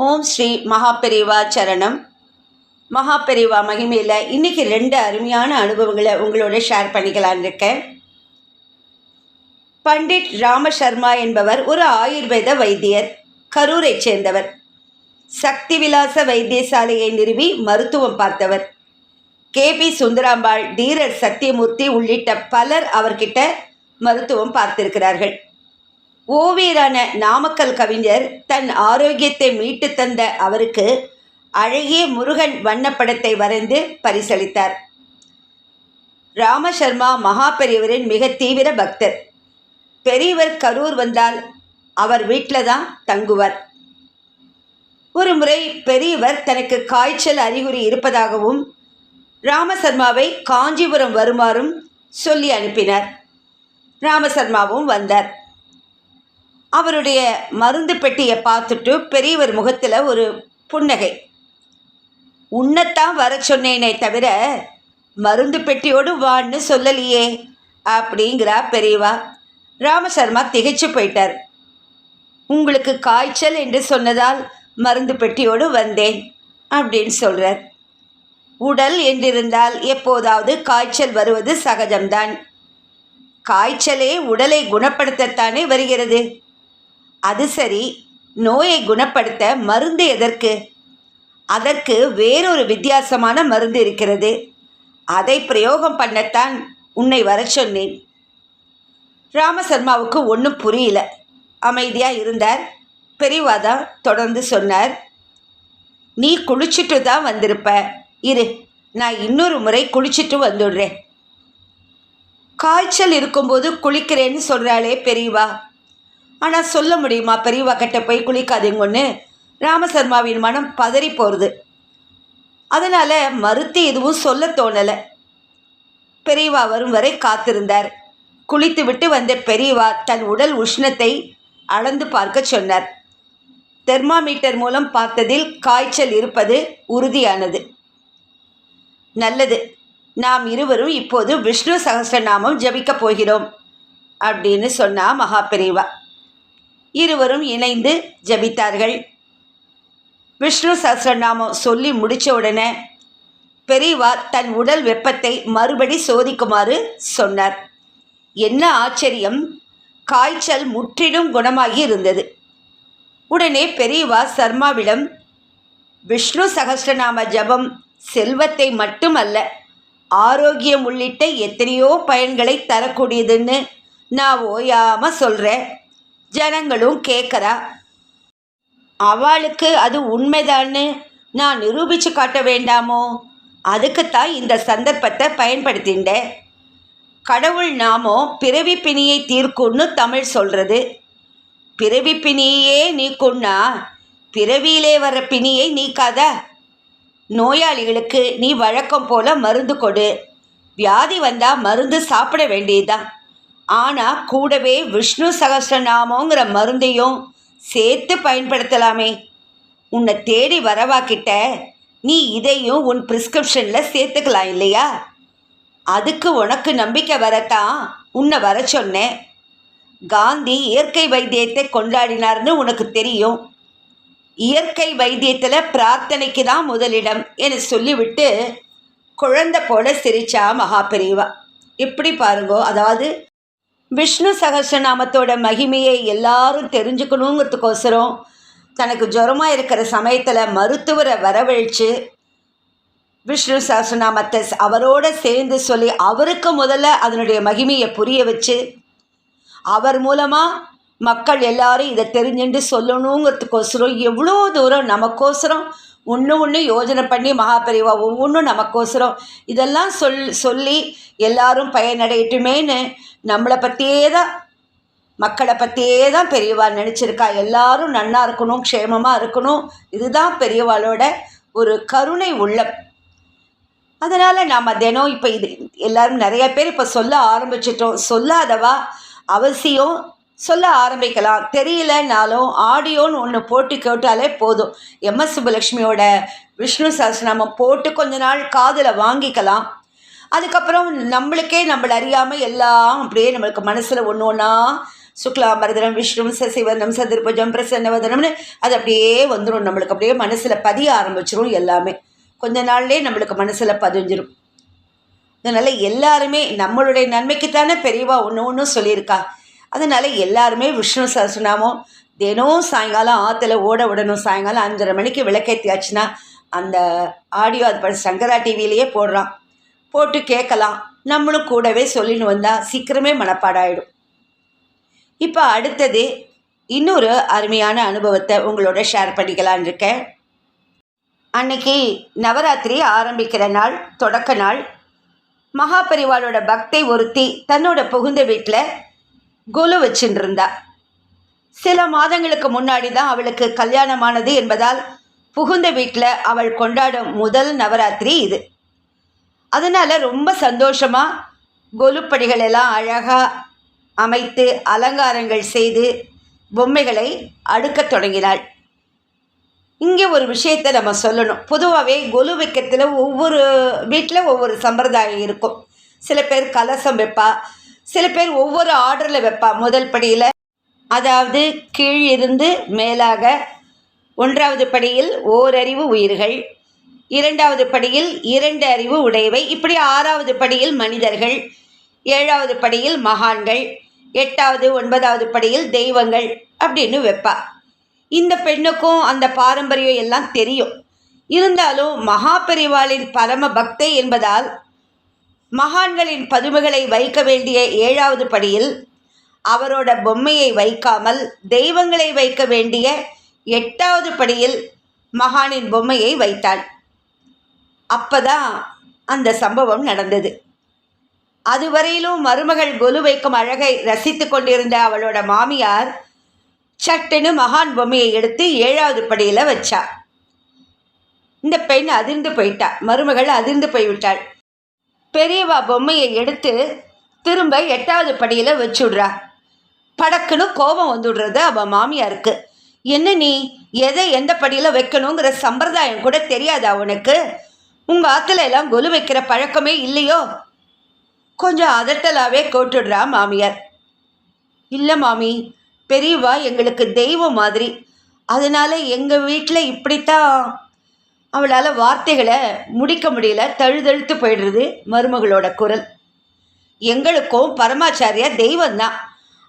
ஓம் ஸ்ரீ மகாபெரிவா சரணம். மகாபெரிவா மகிமையில் இன்றைக்கி 2 அருமையான அனுபவங்களை உங்களோட ஷேர் பண்ணிக்கலான் இருக்கேன். பண்டிட் ராமசர்மா என்பவர் ஒரு ஆயுர்வேத வைத்தியர், கரூரை சேர்ந்தவர். சக்தி விலாச வைத்தியசாலையை நிறுவி மருத்துவம் பார்த்தவர். கேபி சுந்தராம்பாள், தீரர் சத்தியமூர்த்தி உள்ளிட்ட பலர் அவர்கிட்ட மருத்துவம் பார்த்திருக்கிறார்கள். ஓவியரான நாமக்கல் கவிஞர் தன் ஆரோக்கியத்தை மீட்டு தந்த அவருக்கு அழகிய முருகன் வண்ணப்படத்தை வரைந்து பரிசளித்தார். ராமசர்மா மகா பெரியவரின் மிக தீவிர பக்தர். பெரியவர் கரூர் வந்தால் அவர் வீட்டில் தான் தங்குவார். ஒரு முறை பெரியவர் தனக்கு காய்ச்சல் அறிகுறி இருப்பதாகவும் ராமசர்மாவை காஞ்சிபுரம் வருமாறும் சொல்லி அனுப்பினார். ராமசர்மாவும் வந்தார். அவருடைய மருந்து பெட்டியை பார்த்துட்டு பெரியவர் முகத்தில் ஒரு புன்னகை. உன்னைத்தான் வர சொன்னேனே தவிர மருந்து பெட்டியோடு வான்னு சொல்லலையே அப்படிங்கிறா பெரியவா. ராமசர்மா திகைச்சு போயிட்டார். உங்களுக்கு காய்ச்சல் என்று சொன்னதால் மருந்து பெட்டியோடு வந்தேன் அப்படின்னு சொல்கிறார். உடல் என்றிருந்தால் எப்போதாவது காய்ச்சல் வருவது சகஜம்தான். காய்ச்சலே உடலை குணப்படுத்தத்தானே வருகிறது. அது சரி, நோயை குணப்படுத்த மருந்து எதற்கு? அதற்கு வேறொரு வித்தியாசமான மருந்து இருக்கிறது. அதை பிரயோகம் பண்ணத்தான் உன்னை வர சொன்னேன். ராமசர்மாவுக்கு ஒன்றும் புரியல. அமைதியாக இருந்தார். பெரியவாதான் தொடர்ந்து சொன்னார். நீ குளிச்சுட்டு தான் வந்திருப்ப. இரு, நான் இன்னொரு முறை குளிச்சுட்டு வந்துடுறேன். காய்ச்சல் இருக்கும்போது குளிக்கிறேன்னு சொல்கிறாளே பெரியவா. ஆனால் சொல்ல முடியுமா பெரியவா கிட்ட போய் குளிக்காதீங்கன்னு? ராமசர்மாவின் மனம் பதறி போகிறது. அதனால் மறுத்து எதுவும் சொல்ல தோணலை. பெரியவா வரும் வரை காத்திருந்தார். குளித்து விட்டு வந்த பெரியவா தன் உடல் உஷ்ணத்தை அளந்து பார்க்க சொன்னார். தெர்மாமீட்டர் மூலம் பார்த்ததில் காய்ச்சல் இருப்பது உறுதியானது. நல்லது, நாம் இருவரும் இப்போது விஷ்ணு சகஸ்ரநாமம் ஜபிக்கப் போகிறோம் அப்படின்னு சொன்னா மகா பெரியவா. இருவரும் இணைந்து ஜபித்தார்கள். விஷ்ணு சஹஸ்ரநாமம் சொல்லி முடித்த உடனே பெரியவா தன் உடல் வெப்பத்தை மறுபடி சோதிக்குமாறு சொன்னார். என்ன ஆச்சரியம்! காய்ச்சல் முற்றிலும் குணமாகி இருந்தது. உடனே பெரியவா சர்மாவிடம், விஷ்ணு சஹஸ்ரநாம ஜபம் செல்வத்தை மட்டுமல்ல, ஆரோக்கியம் உள்ளிட்ட எத்தனையோ பயன்களை தரக்கூடியதுன்னு நான் ஓயாமல் சொல்கிறேன். ஜனங்களும் கேட்குறா. அவளுக்கு அது உண்மைதான்னு நான் நிரூபித்து காட்ட வேண்டாமோ? அதுக்குத்தான் இந்த சந்தர்ப்பத்தை பயன்படுத்திண்டேன். கடவுள் நாமோ பிறவி பிணியை தீர்க்கும்னு தமிழ் சொல்கிறது. பிறவி பிணியே நீக்குன்னா பிறவியிலே வர பிணியை நீக்காத. நோயாளிகளுக்கு நீ வழக்கம் போல் மருந்து கொடு. வியாதி வந்தால் மருந்து சாப்பிட வேண்டியதுதான். ஆனால் கூடவே விஷ்ணு சகஸ்ரநாமங்கிற மருந்தையும் சேர்த்து பயன்படுத்தலாமே. உன்னை தேடி வரவாக்கிட்ட நீ இதையும் உன் ப்ரிஸ்கிரிப்ஷனில் சேர்த்துக்கலாம் இல்லையா? அதுக்கு உனக்கு நம்பிக்கை வரத்தான் உன்னை வர சொன்னேன். காந்தி இயற்கை வைத்தியத்தை கொண்டாடினார்னு உனக்கு தெரியும். இயற்கை வைத்தியத்தில் பிரார்த்தனைக்கு தான் முதலிடம் என சொல்லிவிட்டு குழந்தை போல சிரிச்சா மகா பெரியவா. இப்படி பாருங்கோ, அதாவது விஷ்ணு சகஸ்ரநாமத்தோட மகிமையை எல்லாரும் தெரிஞ்சுக்கணுங்கிறதுக்கோசரம் தனக்கு ஜுரமாக இருக்கிற சமயத்தில் மருத்துவரை வரவழைச்சு விஷ்ணு சகஸ்ரநாமத்தை அவரோடு சேர்ந்து சொல்லி அவருக்கு முதல்ல அதனுடைய மகிமையை புரிய வச்சு அவர் மூலமாக மக்கள் எல்லாரும் இதை தெரிஞ்சுட்டு சொல்லணுங்கிறதுக்கோசரம் எவ்வளோ தூரம் நமக்கோசரம் ஒன்று யோஜனை பண்ணி மகாபெரிவா ஒவ்வொன்றும் நமக்கோசரம் இதெல்லாம் சொல்லி எல்லாரும் பயனடையட்டுமேன்னு நம்மளை பற்றியே தான், மக்களை பற்றியே தான் பெரியவா நினச்சிருக்கா. எல்லாரும் நன்னா இருக்கணும், க்ஷேமமாக இருக்கணும். இதுதான் பெரியவாளோட ஒரு கருணை உள்ளம். அதனால் நாம் தினம் இப்போ இது எல்லோரும் நிறைய பேர் இப்போ சொல்ல ஆரம்பிச்சிட்டோம். சொல்லாதவா அவசியம் சொல்ல ஆரம்பிக்கலாம். தெரியலனாலும் ஆடியோன்னு ஒன்று போட்டு கேட்டாலே போதும். எம்எஸ் சுப்புலக்ஷ்மியோட விஷ்ணு சஹஸ்ரநாமம் போட்டு கொஞ்ச நாள் காதில் வாங்கிக்கலாம். அதுக்கப்புறம் நம்மளை அறியாமல் எல்லாம் அப்படியே நம்மளுக்கு மனசில் ஒன்று ஒன்றா சுக்லாம்பரதனம் விஷ்ணு சசிவர்ணம் சதுர்புஜம் பிரசன்னவதனம்னு அது அப்படியே வந்துடும். நம்மளுக்கு அப்படியே மனசில் பதிய ஆரம்பிச்சிடும். எல்லாமே கொஞ்ச நாள்லேயே நம்மளுக்கு மனசில் பதிஞ்சிடும். அதனால் எல்லாருமே நம்மளுடைய நன்மைக்குத்தானே பெரியவா ஒன்று ஒன்றும் சொல்லியிருக்கா. அதனால் எல்லாருமே விஷ்ணு சஹஸ்ரநாமம் தினம் சாயங்காலம் ஆற்றுல ஓட விடணும். சாயங்காலம் 5:30 மணிக்கு விளக்கேற்றியாச்சுன்னா அந்த ஆடியோ அது சங்கரா டிவிலேயே போடுறான், போட்டு கேட்கலாம். நம்மளும் கூடவே சொல்லின்னு வந்தால் சீக்கிரமே மனப்பாடாயிடும். இப்போ அடுத்தது இன்னொரு அருமையான அனுபவத்தை உங்களோட ஷேர் பண்ணிக்கலான் இருக்கேன். அன்னைக்கு நவராத்திரி ஆரம்பிக்கிற நாள், தொடக்க நாள். மகாபரிவாளோட பக்தை ஒருத்தி தன்னோட புகுந்த வீட்டில் கொலு வச்சுட்டு இருந்தா. சில மாதங்களுக்கு முன்னாடி தான் அவளுக்கு கல்யாணமானது என்பதால் புகுந்த வீட்டில் அவள் கொண்டாடும் முதல் நவராத்திரி இது. அதனால் ரொம்ப சந்தோஷமாக கொலுப்படிகள் எல்லாம் அழகாக அமைத்து அலங்காரங்கள் செய்து பொம்மைகளை அடுக்கத் தொடங்கினாள். இங்கே ஒரு விஷயத்தை நம்ம சொல்லணும். பொதுவாகவே கொலு வைக்கிறதுல ஒவ்வொரு வீட்டில் ஒவ்வொரு சம்பிரதாயம் இருக்கும். சில பேர் கலசம் வைப்பா, சில பேர் ஒவ்வொரு ஆர்டரில் வைப்பா. முதல் படியில், அதாவது கீழ் இருந்து மேலாக 1வது படியில் ஓரறிவு உயிர்கள், 2வது படியில் 2 அறிவு உடையவை, இப்படி 6வது படியில் மனிதர்கள், 7வது படியில் மகான்கள், 8வது 9வது படியில் தெய்வங்கள் அப்படின்னு வைப்பா. இந்த பெண்ணுக்கும் அந்த பாரம்பரியம் எல்லாம் தெரியும். இருந்தாலும் மகாபெரிவாளின் பரம பக்தை என்பதால் மகான்களின் பதுமைகளை வைக்க வேண்டிய 7வது படியில் அவரோட பொம்மையை வைக்காமல் தெய்வங்களை வைக்க வேண்டிய 8வது படியில் மகானின் பொம்மையை வைத்தாள். அப்பதான் அந்த சம்பவம் நடந்தது. அதுவரையிலும் மருமகள் கொலு வைக்கும் அழகை ரசித்து கொண்டிருந்த அவளோட மாமியார் சட்டுன்னு மகான் பொம்மையை எடுத்து 7வது படியில் வச்சா. இந்த பெண் அதிர்ந்து போயிட்டா. மருமகள் அதிர்ந்து போய்விட்டாள். பெரியவா பொம்மையை எடுத்து திரும்ப 8வது படியில் வச்சுடுறா. படக்குன்னு கோபம் வந்துடுறது அவள் மாமியாருக்கு. என்ன நீ எதை எந்த படியில் வைக்கணுங்கிற சம்பிரதாயம் கூட தெரியாதா உனக்கு? உங்கள் ஆற்றுல எல்லாம் கொலு வைக்கிற பழக்கமே இல்லையோ? கொஞ்சம் அதட்டலாகவே கோட்டுடுறா மாமியார். இல்லை மாமி, பெரியவா எங்களுக்கு தெய்வம் மாதிரி, அதனால் எங்கள் வீட்டில் இப்படித்தான். அவளால் வார்த்தைகளை முடிக்க முடியல, தழுதழுத்து போயிடுறது மருமகளோட குரல். எங்களுக்கும் பரமாச்சாரியா தெய்வம்தான்,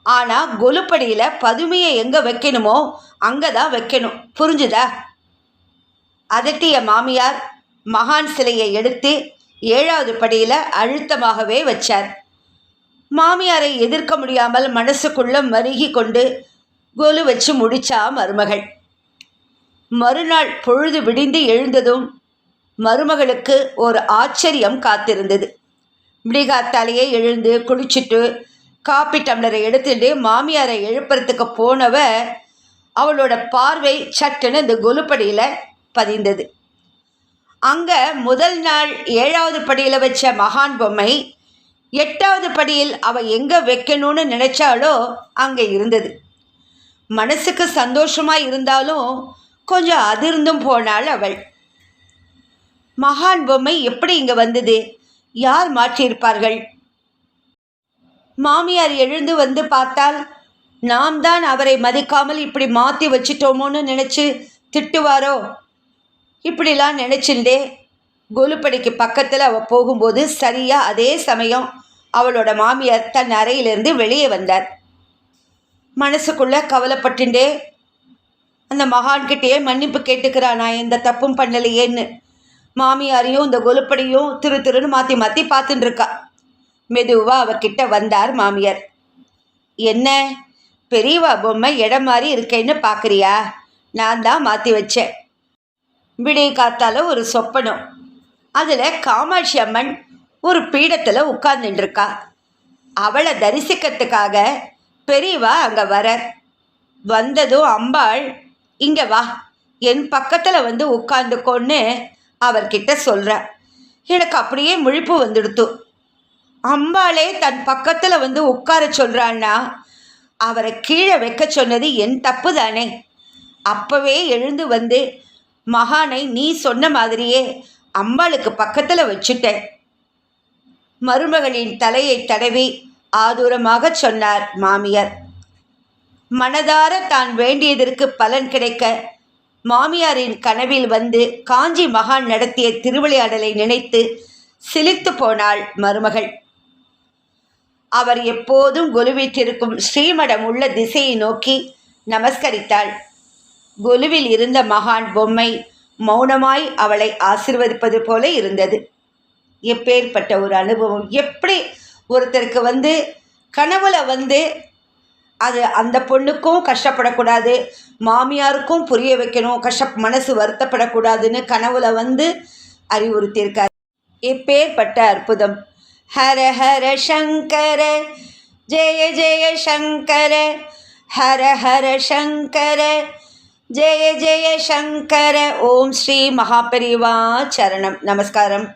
ஆனால் கொலுப்படியில் பதுமையை எங்கே வைக்கணுமோ அங்கே தான் வைக்கணும், புரிஞ்சுதா? அதட்டிய மாமியார் மகான் சிலையை எடுத்து 7வது படியில் அழுத்தமாகவே வச்சார். மாமியாரை எதிர்க்க முடியாமல் மனசுக்குள்ள மருகி கொண்டு கொலு வச்சு முடிச்சா மருமகள். மறுநாள் பொழுது விடிந்து எழுந்ததும் மருமகளுக்கு ஒரு ஆச்சரியம் காத்திருந்தது. விடிகாத்தாலேயே எழுந்து குளிச்சுட்டு காப்பி டம்ளரை எடுத்துட்டு மாமியாரை எழுப்புறதுக்கு போனவ அவளோட பார்வை சட்டுன்னு இந்த கொலுப்படியில் பதிந்தது. அங்கே முதல் நாள் 7வது படியில் வச்ச மகான் பொம்மை 8வது படியில் அவள் எங்கே வைக்கணும்னு நினச்சாலோ அங்கே இருந்தது. மனசுக்கு சந்தோஷமாக இருந்தாலும் கொஞ்சம் அதிர்ந்தும் போனாள் அவள். மகான் பொம்மை எப்படி இங்கே வந்தது? யார் மாற்றியிருப்பார்கள்? மாமியார் எழுந்து வந்து பார்த்தால் நாம் தான் அவரை மதிக்காமல் இப்படி மாற்றி வச்சிட்டோமோன்னு நினச்சி திட்டுவாரோ? இப்படிலாம் நினச்சிண்டே கொலுப்படிக்கு பக்கத்தில் அவள் போகும்போது சரியாக அதே சமயம் அவளோட மாமியார் தன் அறையிலிருந்து வெளியே வந்தார். மனசுக்குள்ளே கவலைப்பட்டுண்டே அந்த மகான்கிட்டேயே மன்னிப்பு கேட்டுக்கிறா, நான் எந்த தப்பும் பண்ணலையேன்னு. மாமியாரையும் இந்த கொலுப்படியும் திருன்னு மாற்றி மாற்றி பார்த்துட்டு இருக்கா. மெதுவாக அவகிட்ட வந்தார் மாமியார். என்ன பெரியவா பொம்மை இடம் மாதிரி இருக்கேன்னு பார்க்குறியா? நான் தான் மாற்றி வச்சேன். விடிய காத்தால ஒரு சொப்பனம். அதில் காமாட்சி அம்மன் ஒரு பீடத்தில் உட்கார்ந்துட்டுருக்கா. அவளை தரிசிக்கிறதுக்காக பெரியவா அங்கே வர. வந்ததும் அம்பாள், இங்கே வா, என் பக்கத்தில் வந்து உட்காந்துக்கோன்னு அவர்கிட்ட சொல்கிற. எனக்கு அப்படியே முழிப்பு வந்துடுத்து. அம்பாளே தன் பக்கத்தில் வந்து உட்கார சொல்கிறான்னா அவரை கீழே வைக்க சொன்னது என் தப்பு தானே? அப்போவே எழுந்து வந்து மகானை நீ சொன்ன மாதிரியே அம்பாளுக்கு பக்கத்தில் வச்சுட்டேன். மருமகளின் தலையை தடவி ஆதூரமாக சொன்னார் மாமியார். மனதார தான் வேண்டியதற்கு பலன் கிடைக்க மாமியாரின் கனவில் வந்து காஞ்சி மகான் நடத்திய திருவிளையாடலை நினைத்து சிலிர்த்து போனாள் மருமகள். அவர் எப்போதும் கொலுவீற்றிருக்கும் ஸ்ரீமடம் உள்ள திசையை நோக்கி நமஸ்கரித்தாள். கொலுவில் இருந்த மகான் பொம்மை மௌனமாய் அவளை ஆசிர்வதிப்பது போல இருந்தது. எப்பேற்பட்ட ஒரு அனுபவம்! எப்படி ஒருத்தருக்கு கனவுல அது அந்த பொண்ணுக்கும் கஷ்டப்படக்கூடாது, மாமியாருக்கும் புரிய வைக்கணும், மனசு வருத்தப்படக்கூடாதுன்னு கனவுல அறிவுறுத்தியிருக்கார். எப்பேற்பட்ட அற்புதம்! ஹர ஹர சங்கர ஜெய ஜெய சங்கர, ஹர ஹர சங்கர ஜெய ஜெய சங்கர. ஓம் ஸ்ரீ மகாபெரிவா சரணம். நமஸ்காரம்.